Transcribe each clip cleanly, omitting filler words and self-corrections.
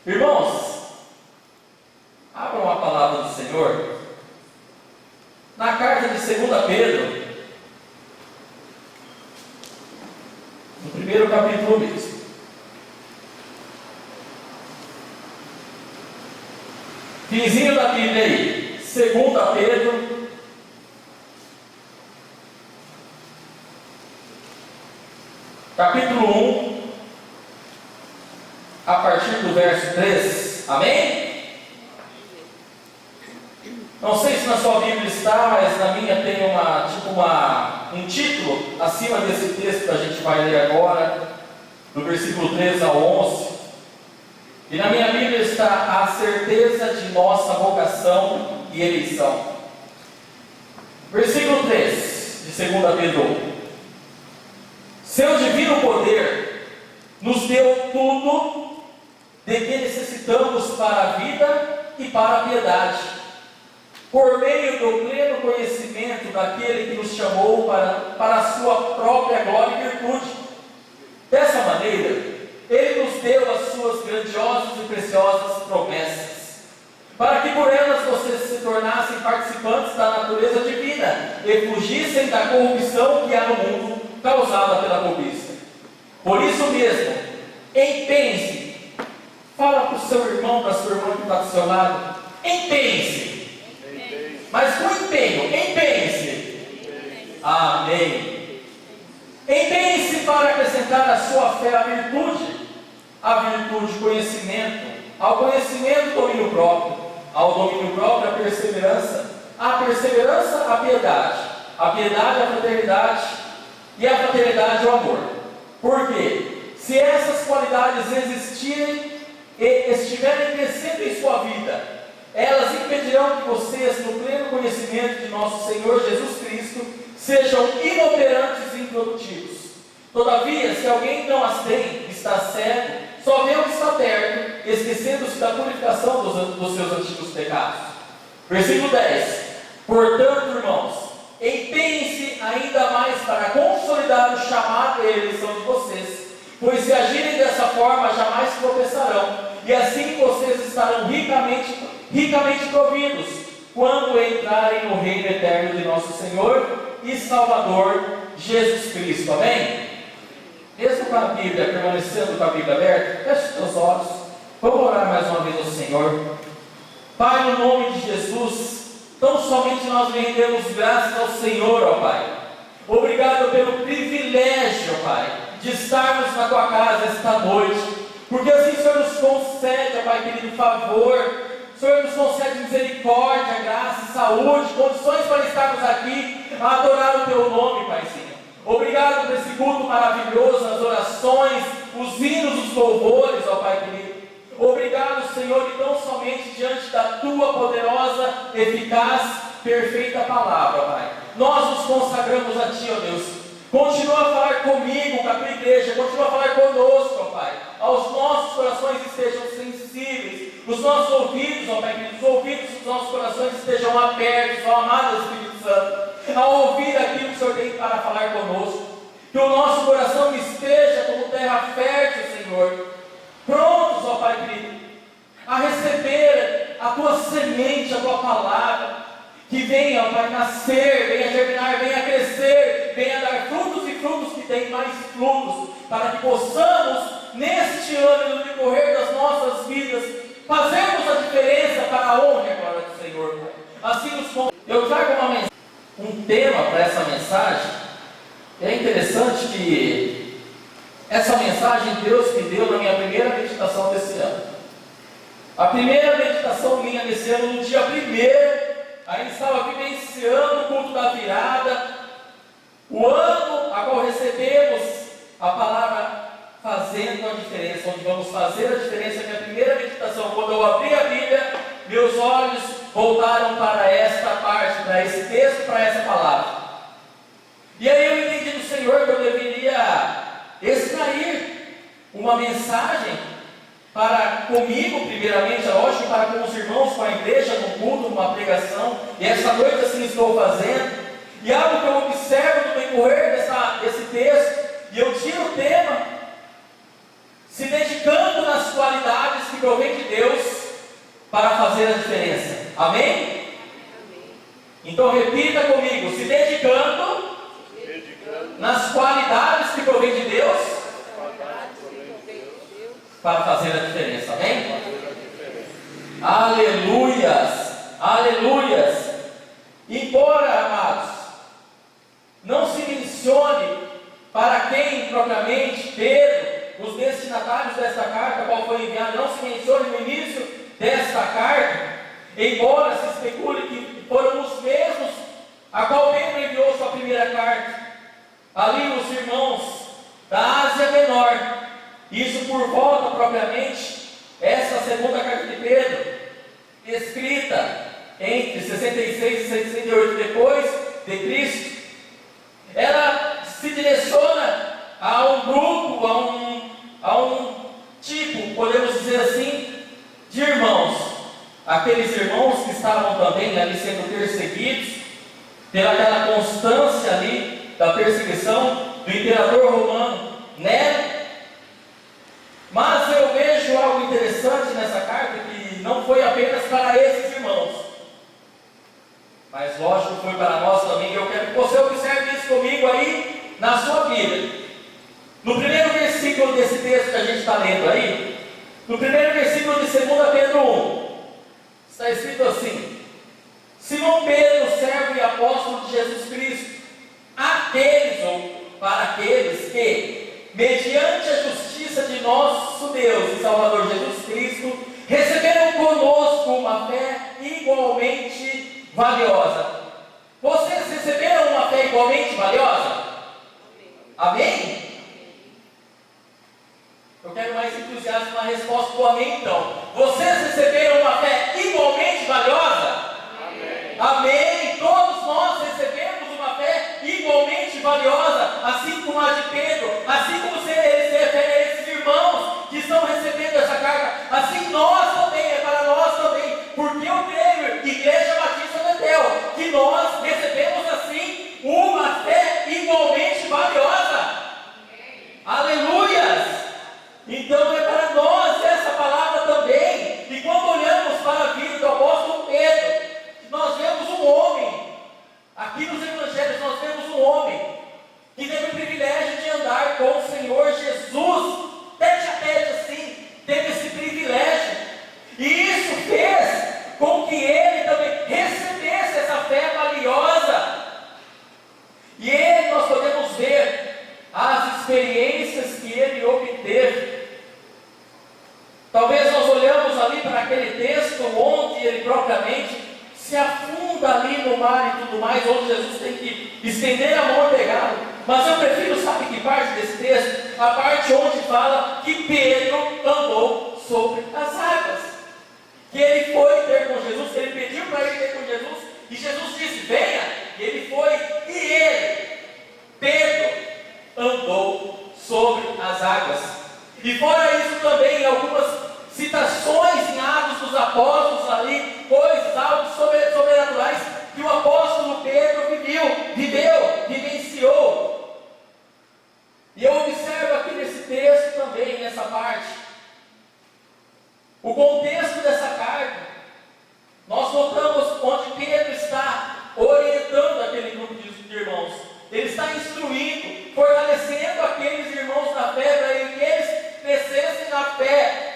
Irmãos, abram a palavra do Senhor na carta de 2 Pedro, no primeiro capítulo mesmo. Finzinho da Bíblia aí, 2 Pedro, capítulo 1, a partir do verso 3, amém? Não sei se na sua Bíblia está, mas na minha tem um título acima desse texto que a gente vai ler agora, do versículo 3 ao 11. E na minha Bíblia está a certeza de nossa vocação e eleição. Versículo 3 de 2 Pedro 1. Seu divino poder nos deu tudo de que necessitamos para a vida e para a piedade, por meio do pleno conhecimento daquele que nos chamou para a sua própria glória e virtude. Dessa maneira, Ele nos deu as suas grandiosas e preciosas promessas, para que por elas vocês se tornassem participantes da natureza divina e fugissem da corrupção que há no mundo, causada pela cobiça. Por isso mesmo, empenhe-se. Fala para o seu irmão, para a sua irmã que está do seu lado. Empenhe-se. Mas com empenho, empenhe-se. Amém. Empenhe-se para acrescentar à sua fé a virtude, conhecimento, ao conhecimento, domínio próprio, ao domínio próprio, a perseverança, a piedade, a fraternidade, e a fraternidade, o amor. Porque se essas qualidades existirem e estiverem crescendo em sua vida, elas impedirão que vocês, no pleno conhecimento de nosso Senhor Jesus Cristo, sejam inoperantes e improdutivos. Todavia, se alguém não as tem, está cego, só vê o que está perto, esquecendo-se da purificação dos seus antigos pecados. Versículo 10. Portanto, irmãos, empenhem-se ainda mais para consolidar o chamado e a eleição de vocês, pois se agirem dessa forma, jamais tropeçarão, e assim vocês estarão ricamente providos, quando entrarem no reino eterno de nosso Senhor e Salvador Jesus Cristo. Amém? Mesmo com a Bíblia, permanecendo com a Bíblia aberta, feche os teus olhos, vamos orar mais uma vez ao Senhor. Pai, no nome de Jesus, tão somente nós rendemos graças ao Senhor, ó Pai. Obrigado pelo privilégio, ó Pai, de estarmos na Tua casa esta noite, porque assim o Senhor nos concede, ó Pai querido, favor, o Senhor nos concede misericórdia, graça, saúde, condições para estarmos aqui a adorar o Teu nome, Paizinho. Obrigado por esse culto maravilhoso, as orações, os hinos, os louvores, ó Pai querido. Obrigado, Senhor, e tão somente diante da Tua poderosa, eficaz, perfeita palavra, Pai. Nós nos consagramos a Ti, ó Deus. Continua a falar comigo, com a Tua igreja, continua a falar conosco, ó Pai. Aos nossos corações estejam sensíveis, os nossos ouvidos, ó Pai querido, os ouvidos dos nossos corações estejam abertos, ó amado Espírito Santo, a ouvir aquilo que o Senhor tem para falar conosco. Que o nosso coração esteja como terra fértil, Senhor, prontos, ó Pai querido, a receber a Tua semente, a Tua palavra, que venha, ó Pai, nascer, venha germinar, venha crescer, venha dar frutos e frutos que deem mais frutos, para que possamos, neste ano e no decorrer das nossas vidas, fazermos a diferença para a honra e a glória do Senhor, Pai. Assim nos eu trago um tema para essa mensagem. É interessante que essa mensagem Deus me deu na minha primeira meditação desse ano. A primeira meditação minha desse ano, no dia 1º, ainda estava vivenciando o culto da virada, o ano a qual recebemos a palavra fazendo a diferença, onde vamos fazer a diferença. Minha primeira meditação, quando eu abri a Bíblia, meus olhos voltaram para esta parte, para esse texto, para essa palavra. E aí eu entendi do Senhor que eu deveria extrair uma mensagem para comigo, primeiramente, é lógico, para com os irmãos, com a igreja, no culto, numa pregação, e esta noite assim estou fazendo. E algo que eu observo no decorrer desse texto, e eu tiro o tema, se dedicando nas qualidades que provém de Deus para fazer a diferença. Amém? Então repita comigo: se dedicando nas qualidades que provém de Deus para fazer a diferença. Amém? Aleluias! Aleluias! Embora, amados, não se mencione para quem propriamente Pedro, os destinatários desta carta, qual foi enviada, não se mencione no início desta carta, embora se especule que foram os mesmos a qual Pedro enviou sua primeira carta, ali os irmãos da Ásia Menor, isso por volta propriamente, essa segunda carta de Pedro, escrita entre 66 e 68 depois de Cristo, ela se direciona a um grupo, a um tipo, podemos dizer assim, de irmãos, aqueles irmãos que estavam também ali sendo perseguidos, pelaquela constância ali da perseguição do imperador romano Nero. Mas eu vejo algo interessante nessa carta, que não foi apenas para esses irmãos, mas lógico foi para nós também. Eu quero que você observe isso comigo aí na sua Bíblia. No primeiro versículo desse texto que a gente está lendo aí, no primeiro versículo de 2 Pedro 1, está escrito assim: Simão Pedro, servo e apóstolo de Jesus Cristo, aqueles ou para aqueles que, mediante a justiça de nosso Deus e Salvador Jesus Cristo, receberam conosco uma fé igualmente valiosa. Vocês receberam uma fé igualmente valiosa? Amém? Eu quero mais entusiasmo na resposta do amém, então. Vocês receberam uma fé igualmente valiosa? Amém. Amém. Todos nós recebemos uma fé igualmente valiosa, assim como a de Pedro, assim como se refere a esses irmãos que estão recebendo essa carta, assim nós também, é para nós também, porque eu creio, Igreja Batista Betel, que nós recebemos assim uma fé igualmente valiosa. Aleluias! Então é para nós essa palavra também. E quando olhamos para a vida do apóstolo Pedro, nós vemos um homem, aqui nos evangelhos nós vemos um homem que teve o privilégio de andar com o Senhor Jesus, tete a tete assim, teve esse privilégio, e isso fez com que ele também recebesse essa fé valiosa. E ele, nós podemos ver as experiências que ele obteve. Talvez nós olhamos ali para aquele texto onde ele propriamente se afunda ali no mar e tudo mais, onde Jesus tem que estender a mão e pegá-lo. Mas eu prefiro, sabe que parte desse texto? A parte onde fala que Pedro andou sobre as águas, que ele foi ter com Jesus, que ele pediu para ir ter com Jesus, e Jesus disse: venha, e ele foi, e ele, Pedro, andou sobre as águas. E fora isso também, algumas citações em Atos dos Apóstolos ali, coisas, algo sobrenaturais que o apóstolo Pedro vivenciou. E eu observo aqui nesse texto também, nessa parte, o contexto dessa carta. Nós notamos onde Pedro está orientando aquele grupo de irmãos. Ele está instruindo, fortalecendo aqueles irmãos na fé, para que eles crescessem na fé.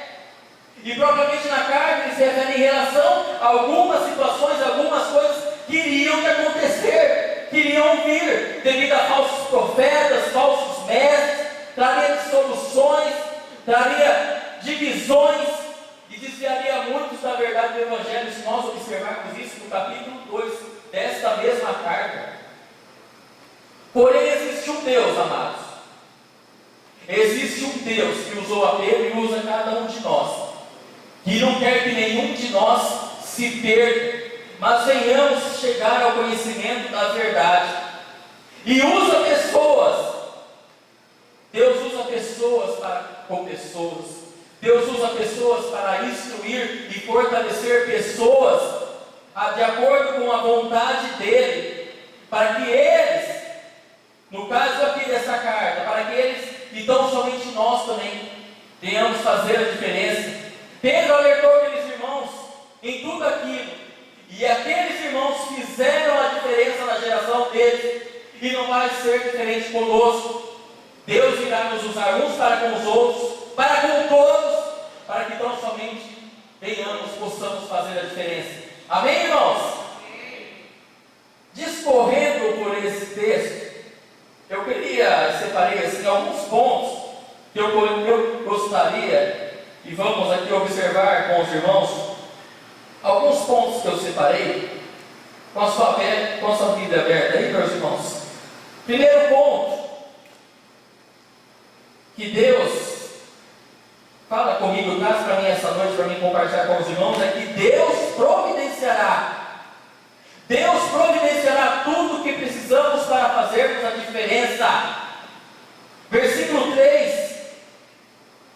E propriamente na carta ele se refere em relação a algumas situações, algumas coisas que iriam acontecer, que iriam vir, devido a falsos profetas, falsos mestres, traria dissoluções, traria divisões, e desviaria muitos da verdade do Evangelho, se nós observarmos isso no capítulo 2 desta mesma carta. Porém existe um Deus, amados, existe um Deus que usou a Pedro e usa cada um de nós, que não quer que nenhum de nós se perca, mas venhamos chegar ao conhecimento da verdade. E usa pessoas. Deus usa pessoas com pessoas. Deus usa pessoas para instruir e fortalecer pessoas de acordo com a vontade dEle, para que eles, no caso aqui dessa carta, para que eles, e tão somente nós também, venhamos fazer a diferença. Pedro em tudo aquilo, e aqueles irmãos fizeram a diferença na geração deles, e não vai ser diferente conosco. Deus irá nos usar uns para com os outros, para com todos, para que tão somente venhamos, possamos fazer a diferença. Amém, irmãos? Discorrendo por esse texto, eu separei assim alguns pontos que eu gostaria, e vamos aqui observar com os irmãos, alguns pontos que eu separei, com a sua Bíblia aberta aí, meus irmãos. Primeiro ponto, que Deus fala comigo, traz para mim essa noite, para mim compartilhar com os irmãos, é que Deus providenciará tudo o que precisamos para fazermos a diferença. Versículo 3,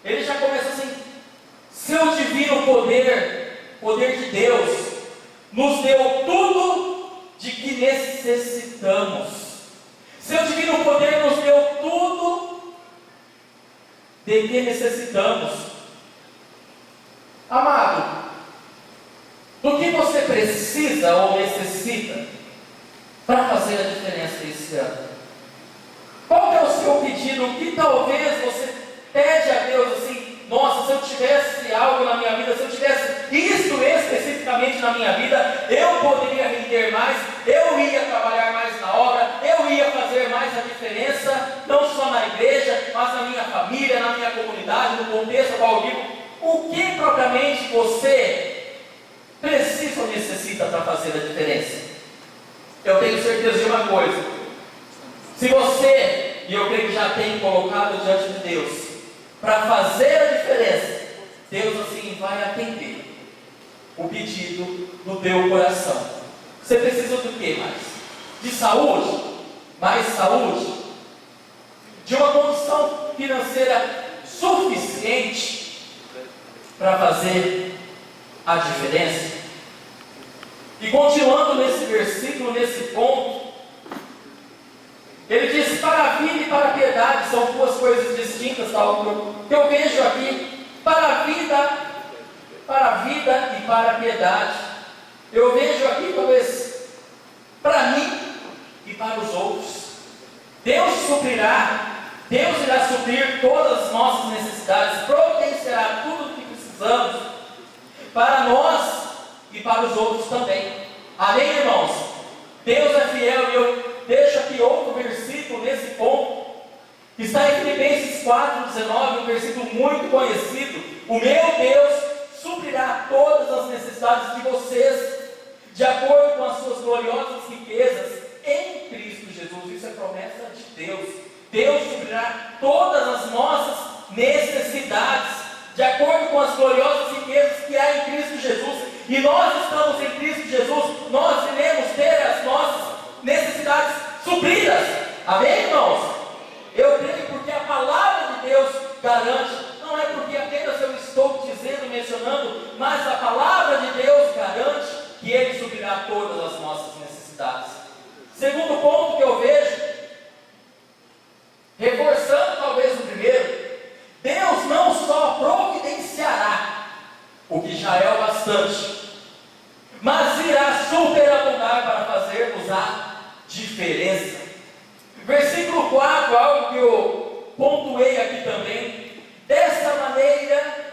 ele já começa assim: seu divino poder de Deus, nos deu tudo de que necessitamos. Seu divino poder nos deu tudo de que necessitamos. Amado, do que você precisa ou necessita para fazer a diferença esse ano? Qual é o seu pedido? O que talvez você pede a Deus assim: nossa, se eu tivesse algo na minha vida, se eu tivesse isso especificamente na minha vida, eu poderia render mais, eu ia trabalhar mais na obra, eu ia fazer mais a diferença, não só na igreja, mas na minha família, na minha comunidade, no contexto qual eu vivo. O que propriamente você precisa ou necessita para fazer a diferença? Eu tenho certeza de uma coisa: se você, e eu creio que já tem colocado diante de Deus, para fazer a diferença, Deus assim vai atender o pedido do teu coração. Você precisa do que mais? De saúde? Mais saúde? De uma condição financeira suficiente para fazer a diferença? E continuando nesse versículo, nesse ponto, ele diz: para a vida e para a piedade são duas coisas distintas, tal que eu vejo aqui. Para a vida e para a piedade. Eu vejo aqui, talvez, para mim e para os outros. Deus irá suprir todas as nossas necessidades, providenciará tudo o que precisamos, para nós e para os outros também. Amém, irmãos? Deus é fiel, e eu deixo aqui outro versículo nesse ponto, que está em Filipenses 4,19, um versículo muito conhecido: o meu Deus suprirá todas as necessidades de vocês, de acordo com as suas gloriosas riquezas em Cristo Jesus. Isso é promessa de Deus. Deus suprirá todas as nossas necessidades, de acordo com as gloriosas riquezas que há em Cristo Jesus. E nós estamos em Cristo Jesus, nós iremos ter as nossas necessidades supridas. Amém, irmãos? Eu creio porque a palavra de Deus garante. Não é porque apenas eu estou dizendo, mencionando, mas a palavra de Deus garante que Ele suprirá todas as nossas necessidades. Segundo ponto que eu vejo, reforçando talvez o primeiro: Deus não só providenciará o que já é o bastante, mas irá superabundar para fazermos a diferença. Versículo 4, algo que eu pontuei aqui também. Dessa maneira,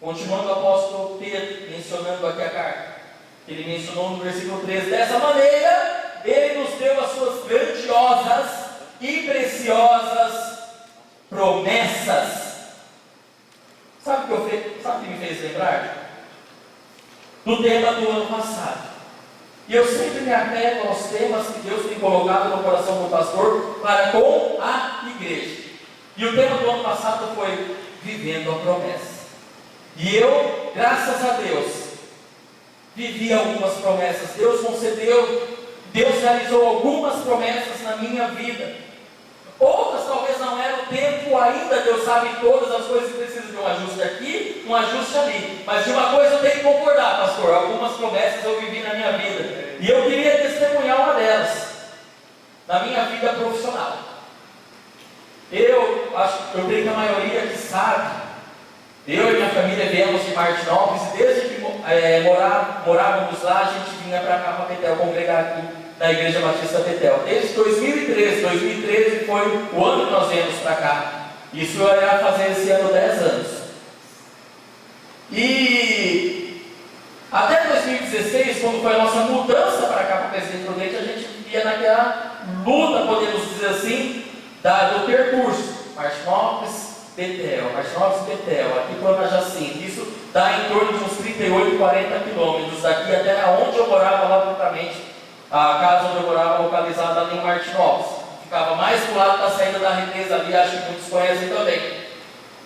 continuando o apóstolo Pedro, mencionando aqui a carta, ele mencionou no versículo 13: dessa maneira, ele nos deu as suas grandiosas e preciosas promessas. Sabe o que me fez lembrar? Do tema do ano passado. E eu sempre me apego aos temas que Deus tem colocado no coração do pastor para com a igreja. E o tema do ano passado foi vivendo a promessa. E eu, graças a Deus, vivi algumas promessas. Deus concedeu, Deus realizou algumas promessas na minha vida. Outras talvez não era o tempo ainda. Deus sabe todas as coisas que precisam de um ajuste aqui, um ajuste ali. Mas de uma coisa eu tenho que concordar, pastor: algumas promessas eu vivi na minha vida. E eu queria testemunhar uma delas, na minha vida profissional. Eu creio que a maioria que sabe, eu e minha família viemos de Martinópolis e desde que morávamos lá, a gente vinha para cá, para Betel, congregar aqui na Igreja Batista Betel. Desde 2013 foi o ano que nós viemos para cá. Isso era fazer esse ano 10 anos. E até 2016, quando foi a nossa mudança para cá, para Presidente Prudente, a gente vivia naquela luta, podemos dizer assim, do percurso. Martinópolis, Betel, aqui para Jacinto. Isso dá em torno de uns 38, 40 quilômetros daqui até onde eu morava lá propriamente. A casa onde eu morava localizada ali em Martinópolis. Ficava mais do lado da saída da represa ali, acho que muitos conhecem também.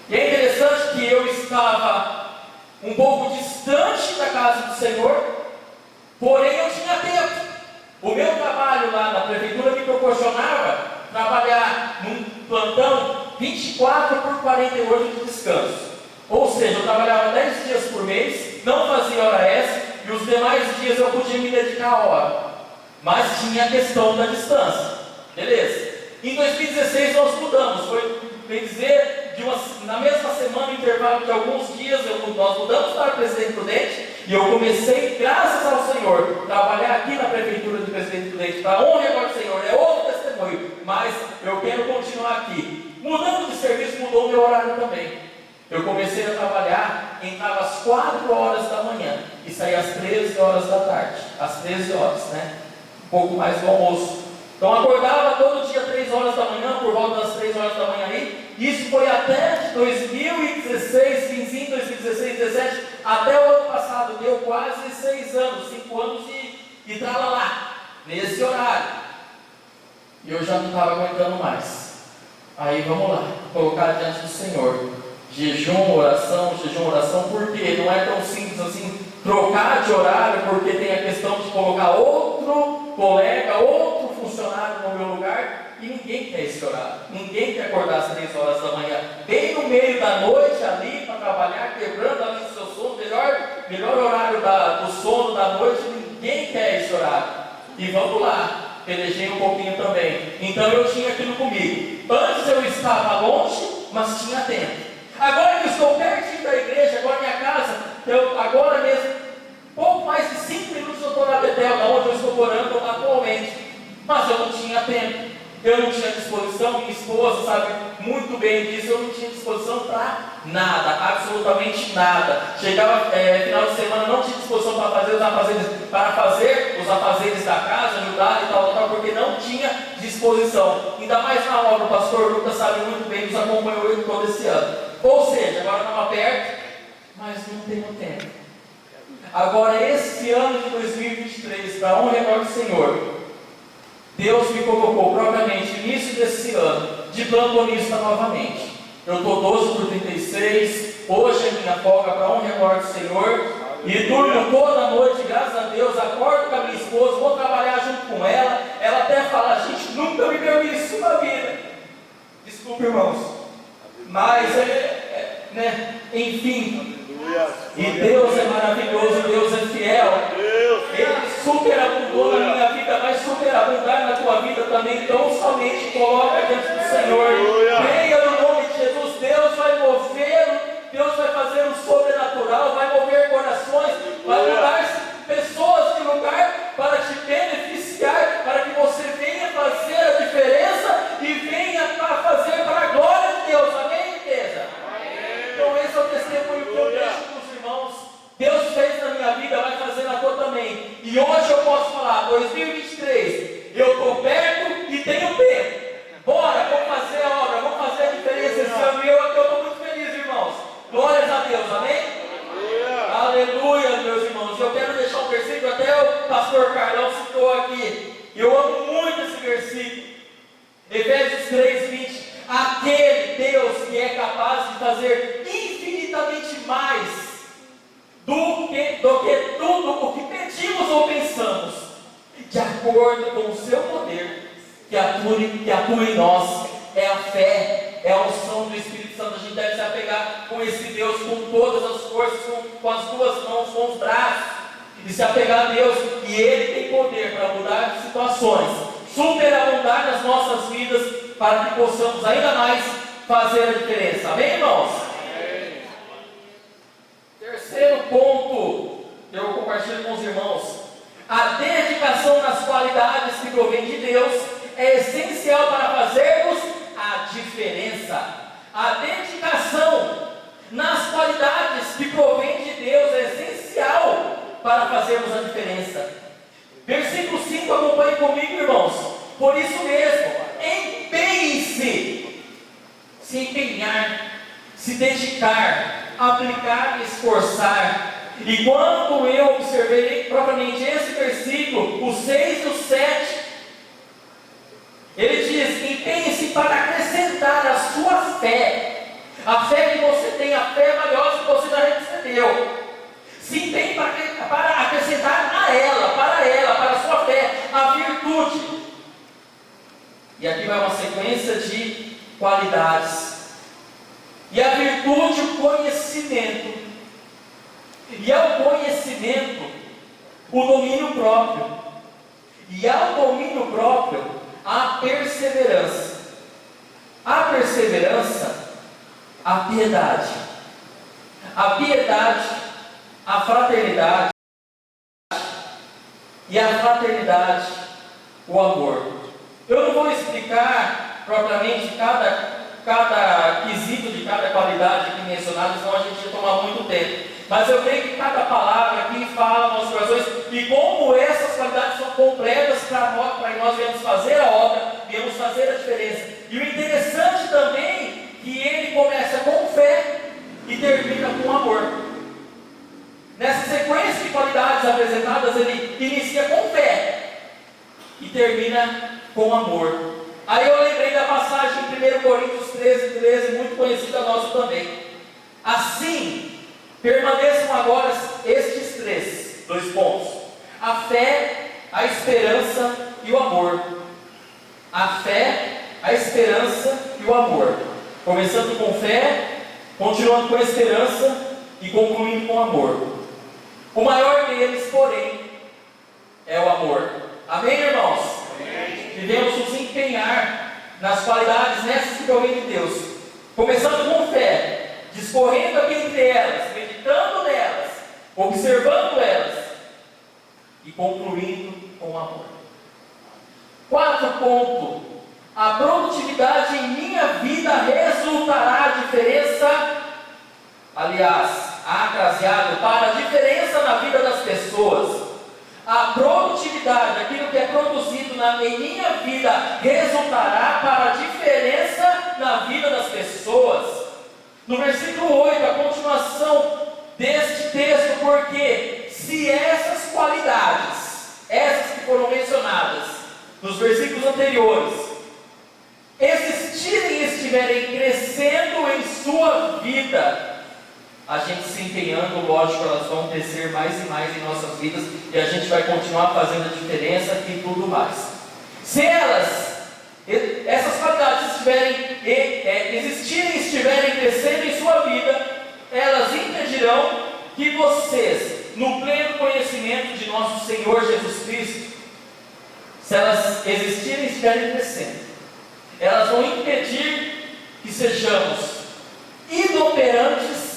E é interessante que eu estava um pouco distante da casa do Senhor, porém eu tinha tempo. O meu trabalho lá na prefeitura me proporcionava trabalhar num plantão 24 por 48 de descanso. Ou seja, eu trabalhava 10 dias por mês, não fazia hora extra, e os demais dias eu podia me dedicar à hora. Mas tinha a questão da distância. Beleza. Em 2016 nós mudamos. Foi, bem dizer, na mesma semana, intervalo de alguns dias, nós mudamos para Presidente Prudente. E eu comecei, graças ao Senhor, trabalhar aqui na prefeitura de Presidente Prudente, para honra e glória do Senhor. É outro testemunho, mas eu quero continuar aqui. Mudando de serviço, mudou o meu horário também. Eu comecei a trabalhar, entrava às 4 horas da manhã e saía às 13 horas da tarde. Às 13 horas, né? Um pouco mais do almoço. Então acordava todo dia 3 horas da manhã, por volta das 3 horas da manhã aí. Isso foi até 2016, finzinho de 2016, 2017, até o ano passado. Deu quase 6 anos, 5 anos e tralalá, nesse horário. E eu já não estava aguentando mais. Aí vamos lá, colocar diante do Senhor. Jejum, oração, por quê? Não é tão simples assim trocar de horário, porque tem a questão de colocar outro colega, outro funcionário no meu lugar, e ninguém quer esse horário. Ninguém quer acordar às 3 horas da manhã, bem no meio da noite ali, para trabalhar, quebrando ali o seu sono, melhor horário do sono da noite. Ninguém quer esse horário. E vamos lá, pelejei um pouquinho também. Então eu tinha aquilo comigo. Antes eu estava longe, mas tinha tempo. Agora que eu estou pertinho da igreja, agora minha casa, agora mesmo, pouco mais de 5 minutos eu estou na Betel, da onde eu estou morando atualmente. Mas eu não tinha tempo, eu não tinha disposição. Minha esposa sabe muito bem disso. Eu não tinha disposição para nada, absolutamente nada. Chegava final de semana, não tinha disposição para fazer os afazeres da casa, ajudar e tal, porque não tinha disposição. Ainda mais na obra, o pastor Lucas sabe muito bem, nos acompanhou ele todo esse ano. Ou seja, agora estava perto, mas não tenho tempo. Agora, esse ano de 2023, para honra e glória do Senhor, Deus me colocou propriamente, início desse ano, de plantonista novamente. Eu estou 12 por 36, hoje é minha folga, para honra e glória do Senhor, e durmo toda noite, graças a Deus. Acordo com a minha esposa, vou trabalhar junto com ela. Ela até fala: gente, nunca me deu isso na vida. Desculpa, irmãos. Mas, enfim, e Deus é maravilhoso, Deus é fiel. Ele superabundou na minha vida, vai superabundar na tua vida também. Então, somente coloca diante do Senhor. Creia no nome de Jesus. Deus vai mover, Deus vai fazer o sobrenatural, vai mover corações, vai mudar pessoas de lugar para te beneficiar, para que você venha fazer a diferença e venha para fazer para a glória de Deus. Amém, igreja? Então esse é o testemunho que eu deixo para os irmãos. Deus fez na minha vida, vai fazer na tua também. E hoje eu posso falar, 2023, eu estou perto e tenho tempo. Bora, vamos fazer a obra, vamos fazer a diferença esse ano. E eu estou muito feliz, irmãos. Glórias a Deus, amém? Aleluia, meus irmãos. Eu quero deixar um versículo, até o pastor Carlão citou aqui. Eu amo muito esse versículo. Efésios 3:20. Aquele Deus que é capaz de fazer infinitamente mais do que tudo o que pedimos ou pensamos, de acordo com o seu poder, que atua em nós. É a fé, é a unção do Espírito Santo. A gente deve se apegar com esse Deus com todas as forças, com as duas mãos, com os braços, e se apegar a Deus. E Ele tem poder para mudar situações, superabundar nas nossas vidas, para que possamos ainda mais fazer a diferença. Amém, irmãos? qualidades que provém de Deus é essencial para fazermos a diferença. Versículo 5, acompanhe comigo, irmãos. Por isso mesmo, empenhe-se, se empenhar, se dedicar, aplicar e esforçar. E quando eu observei propriamente esse versículo, o 6 e o 7, ele diz: empenhe-se para acrescentar a sua fé, a fé que você tem, a fé valiosa que você já recebeu. Se empenhe para acrescentar para a sua fé, a virtude. E aqui vai uma sequência de qualidades. E a virtude, o conhecimento. E ao conhecimento, o domínio próprio. E ao domínio próprio, a perseverança. A perseverança, a piedade. A piedade, a fraternidade. E a fraternidade, o amor. Eu não vou explicar propriamente cada quesito de cada qualidade aqui mencionada, senão a gente ia tomar muito tempo. Mas eu creio que cada palavra aqui fala nos nossos corações e como essas qualidades são completas para nós viemos fazer a obra, viemos fazer a diferença. E o interessante também que ele começa com fé e termina com amor. Nessa sequência de qualidades apresentadas, ele inicia com fé e termina com amor. Aí eu lembrei da passagem em 1 Coríntios 13, muito conhecida nossa também. Assim, permaneçam agora estes dois pontos: a fé, a esperança e o amor. A fé, a esperança e o amor. Começando com fé, continuando com a esperança e concluindo com amor. O maior deles, porém, é o amor. Amém, irmãos? Amém. Devemos nos empenhar nas qualidades nessas que provém de Deus. Começando com fé, discorrendo aqui entre elas, meditando nelas, observando elas e concluindo com amor. 4 pontos. A produtividade em minha vida resultará a diferença, aliás, acraseado para a diferença na vida das pessoas. A produtividade, aquilo que é produzido em minha vida, resultará para a diferença na vida das pessoas. No versículo 8, a continuação deste texto, porque se essas qualidades, essas que foram mencionadas nos versículos anteriores, existirem e estiverem crescendo em sua vida, a gente se empenhando, lógico, elas vão crescer mais e mais em nossas vidas, e a gente vai continuar fazendo a diferença e tudo mais. Se essas qualidades existirem e estiverem crescendo em sua vida, elas impedirão que vocês, no pleno conhecimento de nosso Senhor Jesus Cristo, se elas existirem e estiverem crescendo, elas vão impedir que sejamos inoperantes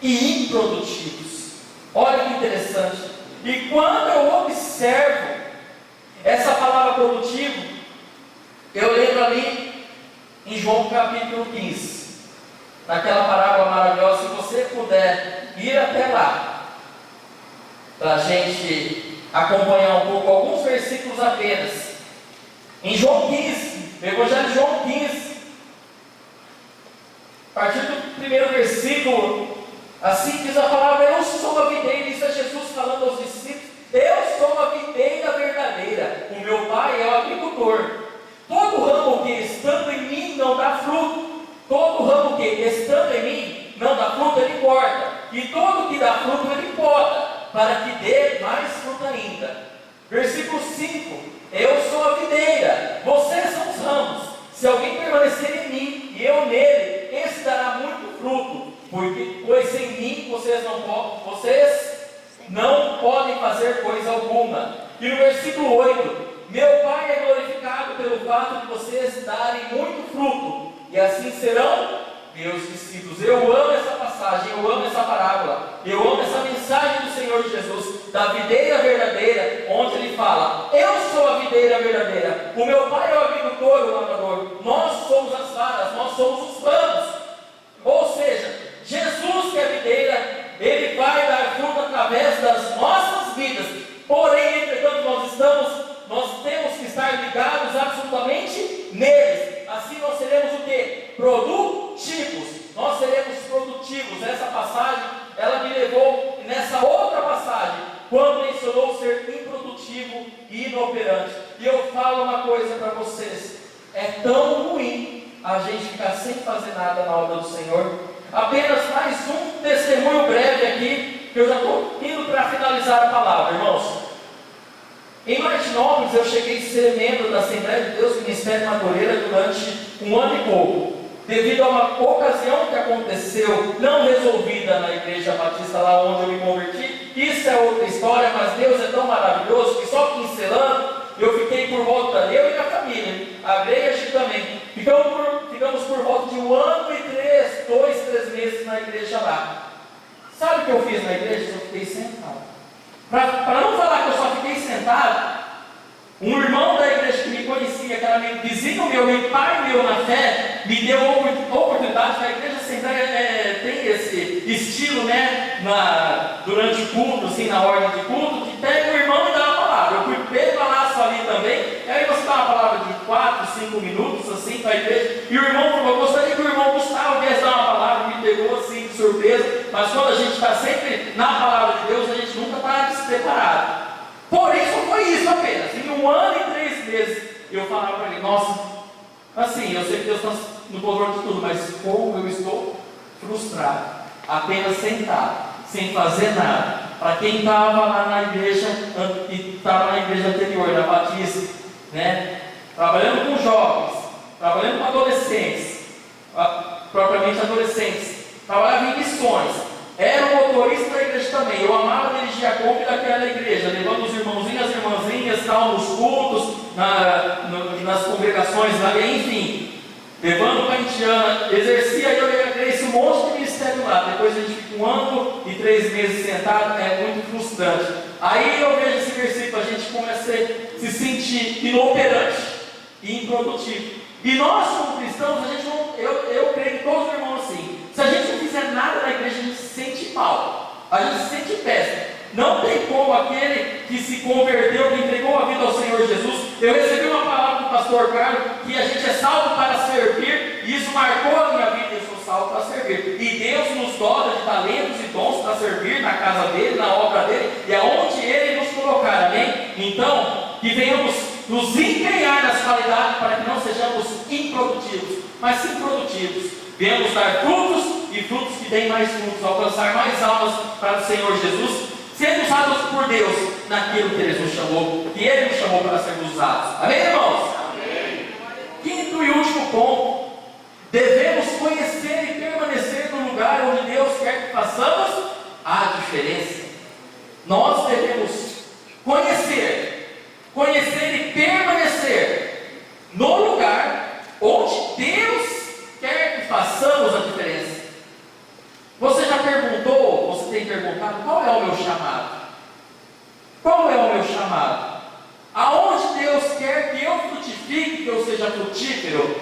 e improdutivos. Olha que interessante. E quando eu observo essa palavra produtivo, eu lembro ali em João capítulo 15, naquela parábola maravilhosa. Se você puder ir até lá, para a gente acompanhar um pouco, alguns versículos apenas. Em João 15, o Evangelho de João 15, a partir do primeiro versículo, assim diz a palavra: eu sou a videira. Isso é Jesus falando aos discípulos: eu sou a videira verdadeira, o meu pai é o agricultor. Todo ramo que estando em mim não dá fruto, todo ramo que estando em mim não dá fruto, ele corta, e todo que dá fruto ele poda, para que dê mais fruto ainda. Versículo 5: eu sou a videira, vocês são os ramos. Se alguém permanecer em mim e eu nele, esse dará muito fruto, pois sem mim vocês não podem fazer coisa alguma. E no versículo 8: meu Pai é glorificado pelo fato de vocês darem muito fruto, e assim serão meus discípulos. Eu amo essa passagem, eu amo essa parábola, eu amo essa mensagem do Senhor Jesus, da videira verdadeira, onde ele fala: eu sou a videira verdadeira, o meu Pai é o agricultor, o lavrador, nós somos as varas, nós somos os ramos. Ou seja, Jesus que é Apenas mais um testemunho breve aqui, que eu já estou indo para finalizar a palavra, irmãos. Em Martinópolis eu cheguei a ser membro da Assembleia de Deus Ministério Madureira durante 1 ano e pouco, devido a uma ocasião que aconteceu não resolvida na Igreja Batista lá onde eu me converti. Isso é outra história, mas Deus é tão maravilhoso que só pincelando, eu fiquei por volta, eu e minha família, a igreja também, ficamos por volta de 1 ano e 2, 3 meses na igreja lá. Sabe o que eu fiz na igreja? Eu fiquei sentado. Para não falar que eu só fiquei sentado, um irmão da igreja que me conhecia, que era meu vizinho meu e pai meu na fé, me deu a oportunidade. A igreja Assembleia tem esse estilo, né, durante o culto, assim, na ordem de culto, que pega o irmão e dá uma palavra. Eu fui pego laço ali também, e aí você dá uma palavra de 4, 5 minutos, assim, para a igreja, e o irmão falou: eu gostaria que o irmão Gustavo viesse dar uma palavra. Me pegou assim de surpresa, mas quando a gente está sempre na palavra de Deus, a gente nunca está despreparado. Porém, só foi isso apenas. Em 1 ano e 3 meses, eu falava para ele: nossa, assim, eu sei que Deus está no controle de tudo, mas como eu estou frustrado, apenas sentado, sem fazer nada. Para quem estava lá na igreja, e estava na igreja anterior, na Batista, né, trabalhando com jovens, trabalhando com adolescentes, propriamente adolescentes, trabalhava em missões, era um motorista da igreja também. Eu amava dirigir a Kombi daquela igreja, levando os irmãozinhos, as irmãzinhas, tal, nos cultos, nas congregações, enfim, levando para a Indiana, exercia eu e a Grace um monte de ministério lá. Depois a gente fica 1 ano e 3 meses sentado, é muito frustrante. Aí eu vejo esse versículo, a gente começa a se sentir inoperante e improdutivo. E nós, como cristãos, a gente não, eu creio que todos os irmãos assim, se a gente não fizer nada na igreja, a gente se sente mal, a gente se sente péssimo. Não tem como aquele que se converteu, que entregou a vida ao Senhor Jesus. Eu recebi uma palavra do pastor Carlos, que a gente é salvo para servir, e isso marcou a minha vida. Eu sou salvo para servir, e Deus nos dota de talentos e dons para servir na casa dele, na obra dele, e aonde ele nos colocar, amém? Então, que venhamos nos empenhar nas qualidades, para que não sejamos improdutivos, mas sim produtivos. Venhamos dar frutos, e frutos que deem mais frutos, alcançar mais almas para o Senhor Jesus, sendo usados por Deus naquilo que Ele nos chamou, que Ele nos chamou para sermos usados. Amém, irmãos? Amém. Quinto e último ponto: devemos conhecer e permanecer no lugar onde Deus quer que façamos a diferença. Nós devemos conhecer e permanecer no lugar onde Deus quer que façamos a diferença. Você já perguntou, você tem perguntado, qual é o meu chamado? Qual é o meu chamado? Aonde Deus quer que eu frutifique, que eu seja frutífero?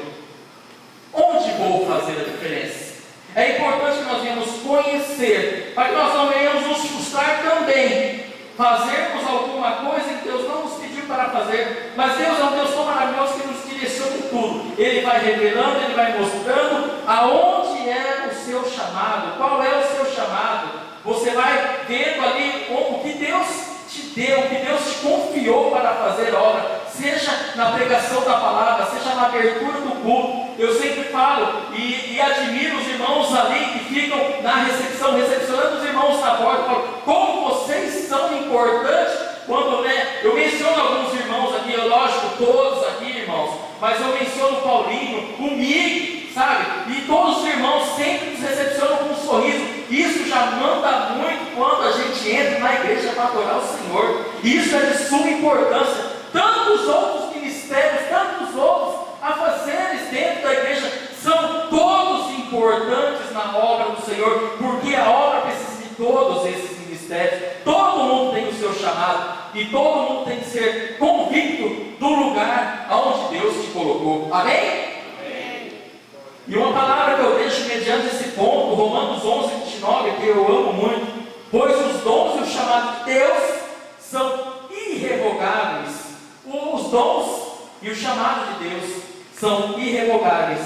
Onde vou fazer a diferença? É importante que nós venhamos conhecer, para que nós não venhamos nos frustrar também, fazermos alguma coisa que Deus não nos pediu para fazer. Mas Deus é um Deus tão maravilhoso que nos direciona em tudo. Ele vai revelando, Ele vai mostrando aonde é o seu chamado, qual é o seu chamado. Você vai vendo ali o que Deus te deu, o que Deus te confiou para fazer obra, seja na pregação da palavra, seja na abertura do culto. Eu sempre falo e admiro os irmãos ali que ficam na recepção, recepcionando os irmãos na porta. Falo, como vocês são importantes. Quando, né, eu menciono alguns irmãos aqui, lógico, todos aqui, irmãos, mas eu menciono o Paulinho, o Mig, sabe? E todos os irmãos sempre nos recepcionam com um sorriso. Isso já manda muito quando a gente entra na igreja para adorar o Senhor. Isso é de suma importância. Tantos outros ministérios, tantos outros afazeres dentro da igreja, são todos importantes na obra do Senhor, porque a obra precisa de todos esses ministérios. Todo mundo tem o seu chamado, e todo mundo tem que ser convicto do lugar aonde Deus te colocou. Amém? Amém. E uma palavra que eu deixo mediante esse ponto, Romanos 11, 29, que eu amo muito: pois os dons e o chamado de Deus são irrevogáveis. Os dons e o chamado de Deus são irrevogáveis.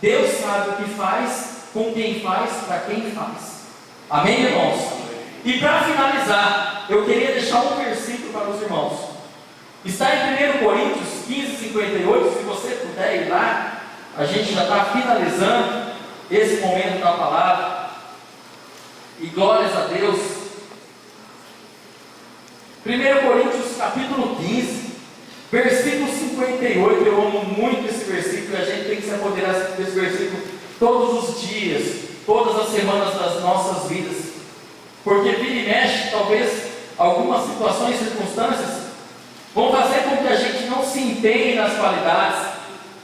Deus sabe o que faz, com quem faz, para quem faz. Amém, irmãos? E para finalizar, eu queria deixar um versículo para os irmãos. Está em 1 Coríntios 15, 58. Se você puder ir lá, a gente já está finalizando esse momento da palavra. E glórias a Deus. 1 Coríntios capítulo 15, versículo 58. Eu amo muito esse versículo, e a gente tem que se apoderar desse versículo todos os dias, todas as semanas das nossas vidas, porque vira e mexe, talvez algumas situações e circunstâncias vão fazer com que a gente não se empenhe nas qualidades,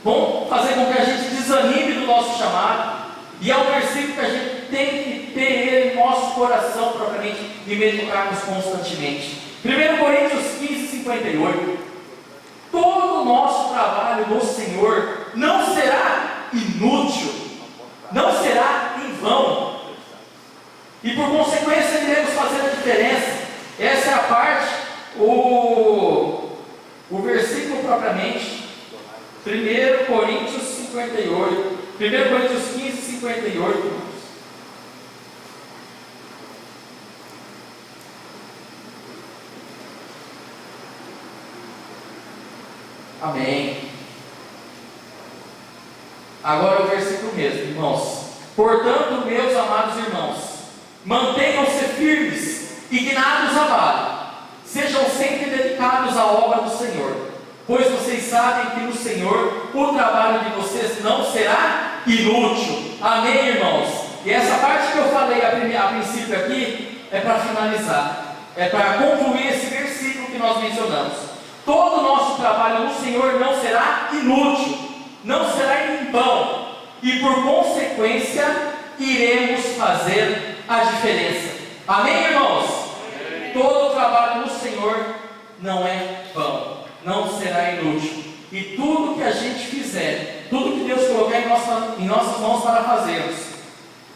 vão fazer com que a gente desanime do nosso chamado, e é um versículo que a gente tem que ter ele em nosso coração propriamente e meditarmos constantemente. 1 Coríntios 15, 58. Todo o nosso trabalho no Senhor não será inútil, não será em vão, e por consequência iremos fazer a diferença. Essa é a parte, o versículo propriamente, 1 Coríntios 58, 1 Coríntios 15, 58. Amém. Agora o versículo mesmo, irmãos. Portanto, meus amados irmãos, mantenham-se firmes, ignados abale, sejam sempre dedicados à obra do Senhor, pois vocês sabem que no Senhor o trabalho de vocês não será inútil. Amém, irmãos? E essa parte que eu falei a princípio aqui é para finalizar, é para concluir esse versículo que nós mencionamos. Todo o nosso trabalho no Senhor não será inútil, não será em vão, e por consequência iremos fazer a diferença. Amém, irmãos? Amém. Todo o trabalho no Senhor não é vão, não será inútil, e tudo que a gente fizer, tudo que Deus colocar em nossas mãos para fazermos,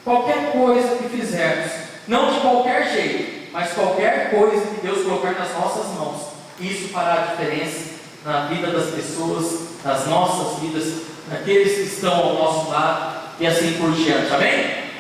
qualquer coisa que fizermos, não de qualquer jeito, mas qualquer coisa que Deus colocar nas nossas mãos, isso fará a diferença na vida das pessoas, nas nossas vidas, naqueles que estão ao nosso lado, e assim por diante. Amém?